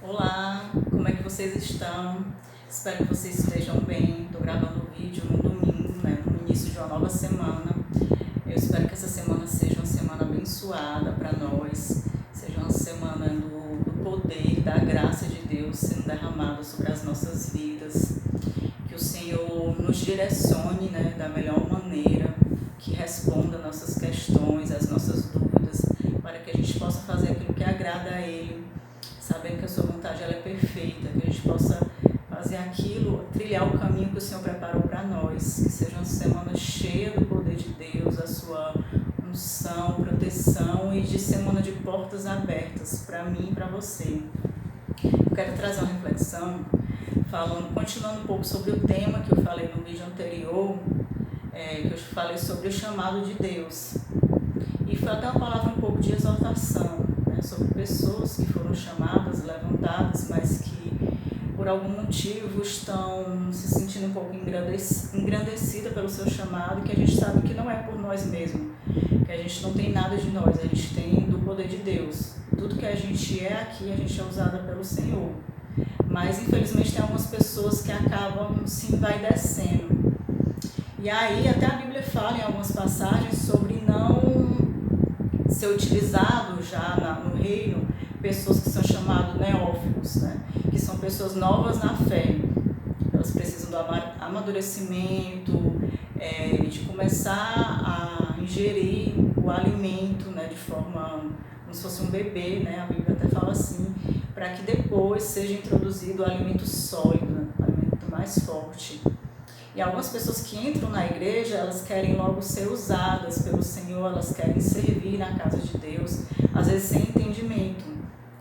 Olá, como é que vocês estão? Espero que vocês estejam bem. Estou gravando o vídeo no domingo, no início de uma nova semana. Eu espero que essa semana seja uma semana abençoada para nós, seja uma semana do poder, da graça de Deus sendo derramada sobre as nossas vidas. Que o Senhor nos direcione, da melhor maneira, que responda nossas questões, as nossas dúvidas, para que a gente possa fazer aquilo que agrada a Ele, sabendo que a sua vontade ela é perfeita, que a gente possa fazer aquilo, trilhar o caminho que o Senhor preparou para nós, que seja uma semana cheia do poder de Deus, a sua unção, proteção e de semana de portas abertas para mim e para você. Eu quero trazer uma reflexão, continuando um pouco sobre o tema que eu falei no vídeo anterior, que eu falei sobre o chamado de Deus. E foi até uma palavra um pouco de exortação, sobre pessoas que foram chamadas, levantadas, mas que por algum motivo estão se sentindo um pouco engrandecida pelo seu chamado, e que a gente sabe que não é por nós mesmos, que a gente não tem nada de nós, a gente tem do poder de Deus. Tudo que a gente é aqui, a gente é usada pelo Senhor. Mas infelizmente tem algumas pessoas que acabam se envaidecendo. E aí até a Bíblia fala em algumas passagens sobre não ser utilizado já no reino pessoas que são chamadas neófilos, que são pessoas novas na fé. Elas precisam do amadurecimento, de começar a ingerir o alimento, de forma como se fosse um bebê, a Bíblia até fala assim, para que depois seja introduzido o alimento sólido, o alimento mais forte. E algumas pessoas que entram na igreja, elas querem logo ser usadas pelo Senhor, elas querem servir na casa de Deus, às vezes sem entendimento.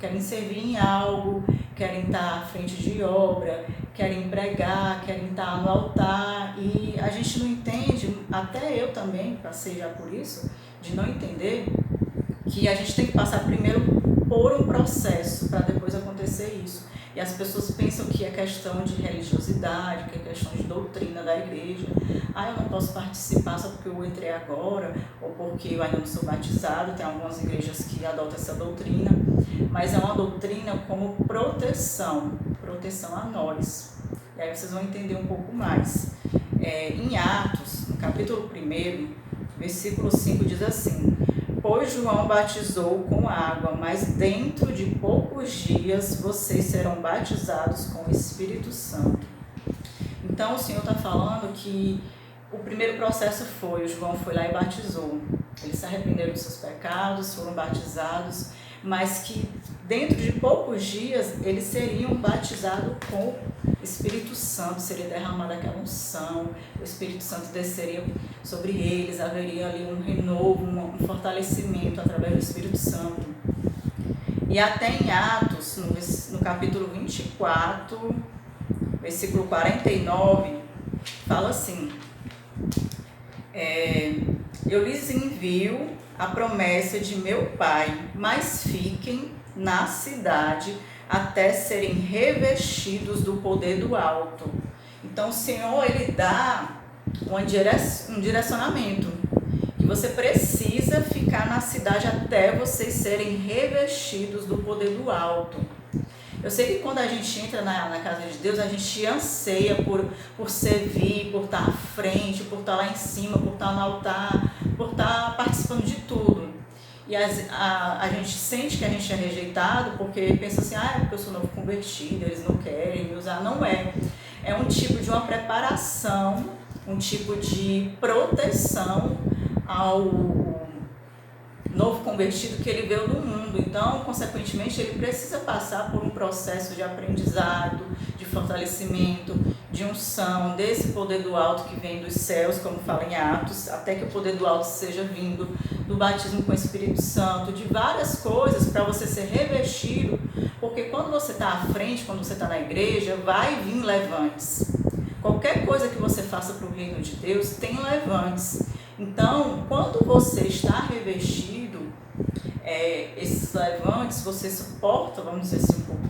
Querem servir em algo, querem estar à frente de obra, querem pregar, querem estar no altar. E a gente não entende, até eu também passei já por isso, de não entender que a gente tem que passar primeiro por um processo para depois acontecer isso. E as pessoas pensam que é questão de religiosidade, que é questão de doutrina da igreja. Eu não posso participar só porque eu entrei agora, ou porque eu ainda não sou batizado. Tem algumas igrejas que adotam essa doutrina, mas é uma doutrina como proteção a nós. E aí vocês vão entender um pouco mais. Em Atos, no capítulo 1, versículo 5, diz assim: pois João batizou com água, mas dentro de poucos dias vocês serão batizados com o Espírito Santo. Então o Senhor está falando que o primeiro processo foi, o João foi lá e batizou. Eles se arrependeram dos seus pecados, foram batizados, mas que dentro de poucos dias eles seriam batizados com o Espírito Santo, seria derramada aquela unção, o Espírito Santo desceria sobre eles, haveria ali um renovo, um fortalecimento através do Espírito Santo. E até em Atos, no capítulo 24, versículo 49, fala assim: eu lhes envio a promessa de meu Pai, mas fiquem na cidade até serem revestidos do poder do alto. Então o Senhor, Ele dá um direcionamento, que você precisa ficar na cidade até vocês serem revestidos do poder do alto. Eu sei que quando a gente entra na casa de Deus, a gente anseia por servir, por estar à frente, por estar lá em cima, por estar no altar, por estar participando de tudo. E a gente sente que a gente é rejeitado porque pensa assim, é porque eu sou novo convertido, eles não querem me usar. Não é. É um tipo de uma preparação, um tipo de proteção ao novo convertido que ele veio do mundo. Então, consequentemente, ele precisa passar por um processo de aprendizado, de fortalecimento, de unção, desse poder do alto que vem dos céus, como fala em Atos, até que o poder do alto seja vindo do batismo com o Espírito Santo, de várias coisas para você ser revestido, porque quando você está à frente, quando você está na igreja, vai vir levantes. Qualquer coisa que você faça para o reino de Deus tem levantes. Então, quando você está revestido, esses levantes, você suporta, vamos dizer assim, um pouco,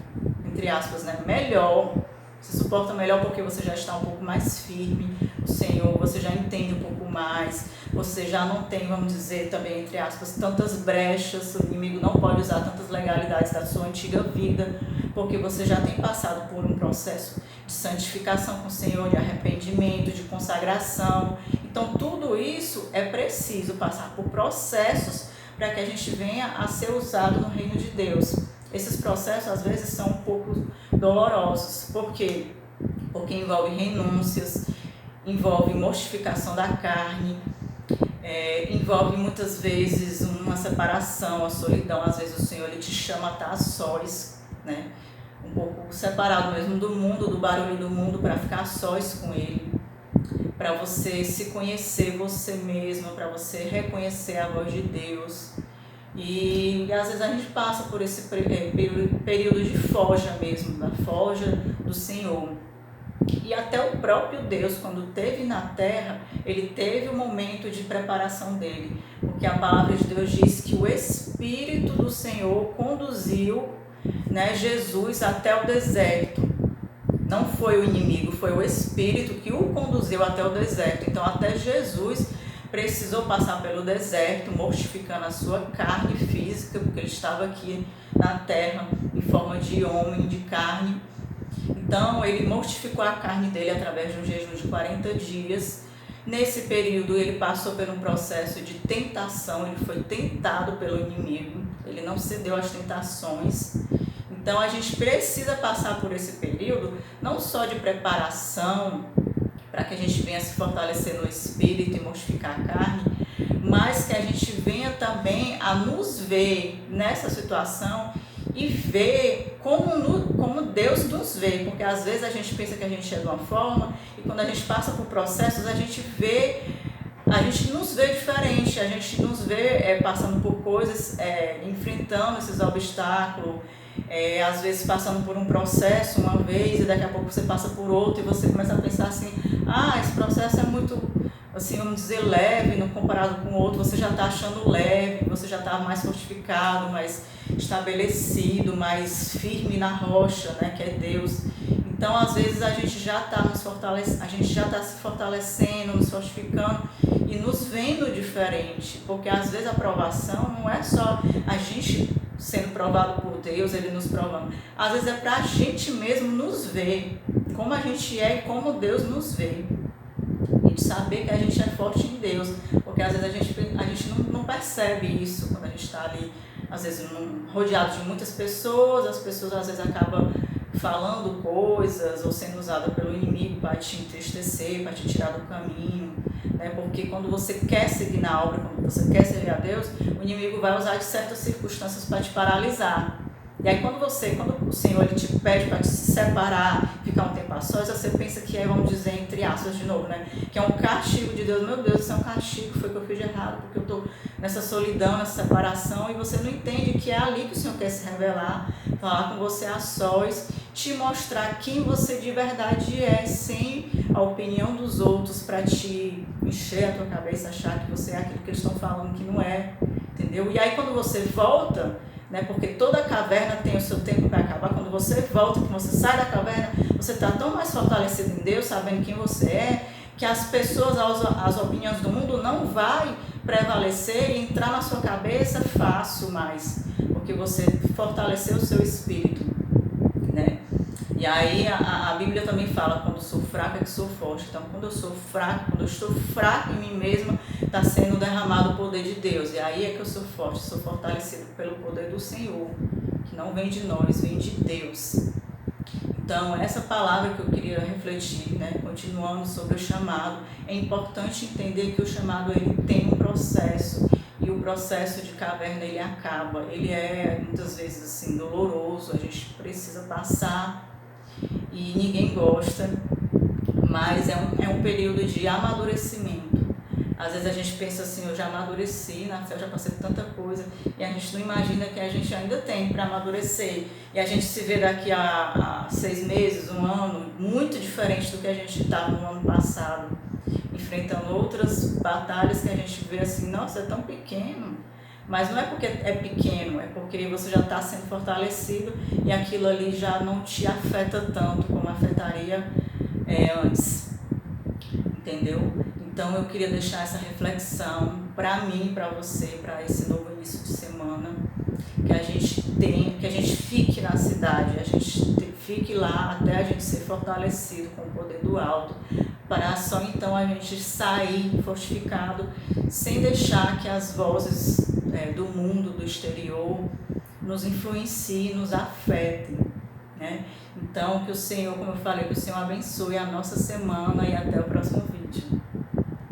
entre aspas, melhor. Você suporta melhor porque você já está um pouco mais firme, o Senhor, você já entende um pouco mais, você já não tem, vamos dizer também, entre aspas, tantas brechas, o inimigo não pode usar tantas legalidades da sua antiga vida, porque você já tem passado por um processo de santificação com o Senhor, de arrependimento, de consagração. Então tudo isso é preciso passar por processos para que a gente venha a ser usado no reino de Deus. Esses processos às vezes são um pouco dolorosos. Por quê? Porque envolve renúncias, envolve mortificação da carne, envolve muitas vezes uma separação, a solidão. Às vezes o Senhor ele te chama a estar a sós, né? Um pouco separado mesmo do mundo, do barulho do mundo, para ficar a sós com Ele, para você se conhecer você mesmo, para você reconhecer a voz de Deus. E às vezes a gente passa por esse período de forja mesmo, da forja do Senhor. E até o próprio Deus, quando esteve na terra, ele teve um momento de preparação dele, porque a palavra de Deus diz que o Espírito do Senhor conduziu, né, Jesus até o deserto. Não foi o inimigo, foi o Espírito que o conduziu até o deserto. Então até Jesus precisou passar pelo deserto, mortificando a sua carne física, porque ele estava aqui na terra em forma de homem, de carne. Então ele mortificou a carne dele através de um jejum de 40 dias. Nesse período ele passou por um processo de tentação, ele foi tentado pelo inimigo, ele não cedeu às tentações. Então a gente precisa passar por esse período não só de preparação para que a gente venha se fortalecer no espírito e mortificar a carne, mas que a gente venha também a nos ver nessa situação e ver como Deus nos vê, porque às vezes a gente pensa que a gente é de uma forma e quando a gente passa por processos a gente nos vê diferente, a gente nos vê passando por coisas, enfrentando esses obstáculos, às vezes passando por um processo uma vez e daqui a pouco você passa por outro e você começa a pensar assim, esse processo é muito, assim, vamos dizer, leve no comparado com o outro, você já está achando leve, você já está mais fortificado, mais estabelecido, mais firme na rocha, né, que é Deus. Então, às vezes, a gente já está se fortalecendo, nos fortificando e nos vendo diferente, porque às vezes a provação não é só a gente sendo provado por Deus, Ele nos provando. Às vezes é para a gente mesmo nos ver, como a gente é e como Deus nos vê. E de saber que a gente é forte em Deus, porque às vezes a gente não percebe isso quando a gente está ali, às vezes rodeado de muitas pessoas, as pessoas às vezes acabam falando coisas ou sendo usada pelo inimigo para te entristecer, para te tirar do caminho, né? Porque quando você quer seguir na obra, quando você quer servir a Deus, o inimigo vai usar de certas circunstâncias para te paralisar. E aí quando o Senhor ele te pede para te separar, ficar um tempo a sós, você pensa que vamos dizer, entre aspas de novo, né? Que é um castigo de Deus. Meu Deus, isso é um castigo, foi o que eu fiz de errado, porque eu estou nessa solidão, nessa separação, e você não entende que é ali que o Senhor quer se revelar, falar com você a sós, te mostrar quem você de verdade é, sem a opinião dos outros para te encher a tua cabeça, achar que você é aquilo que eles estão falando que não é, entendeu? E aí quando você volta, né, porque toda caverna tem o seu tempo para acabar, quando você volta, que você sai da caverna, você está tão mais fortalecido em Deus, sabendo quem você é, que as pessoas, as opiniões do mundo não vai prevalecer e entrar na sua cabeça fácil mais, porque você fortaleceu o seu espírito, né? E aí a Bíblia também fala, quando sou fraca é que sou forte. Então quando eu sou fraca, quando eu estou fraca em mim mesma, está sendo derramado o poder de Deus. E aí é que eu sou forte, sou fortalecido pelo poder do Senhor, que não vem de nós, vem de Deus. Então essa palavra que eu queria refletir, né, continuando sobre o chamado, é importante entender que o chamado ele tem um processo. E o processo de caverna ele acaba, ele é muitas vezes assim doloroso, a gente precisa passar e ninguém gosta, mas é um período de amadurecimento. Às vezes a gente pensa assim, eu já amadureci na fé, eu já passei por tanta coisa, e a gente não imagina que a gente ainda tem para amadurecer. E a gente se vê daqui a 6 meses, um ano, muito diferente do que a gente estava no ano passado, enfrentando outras batalhas que a gente vê assim, nossa, é tão pequeno. Mas não é porque é pequeno, é porque você já está sendo fortalecido e aquilo ali já não te afeta tanto como afetaria antes, entendeu? Então eu queria deixar essa reflexão para mim, para você, para esse novo início de semana, que a gente tenha, que a gente fique na cidade, a gente fique lá até a gente ser fortalecido com o poder do alto, para só então a gente sair fortificado, sem deixar que as vozes do mundo, do exterior, nos influenciem, nos afetem, né? Então, que o Senhor, como eu falei, que o Senhor abençoe a nossa semana e até o próximo vídeo.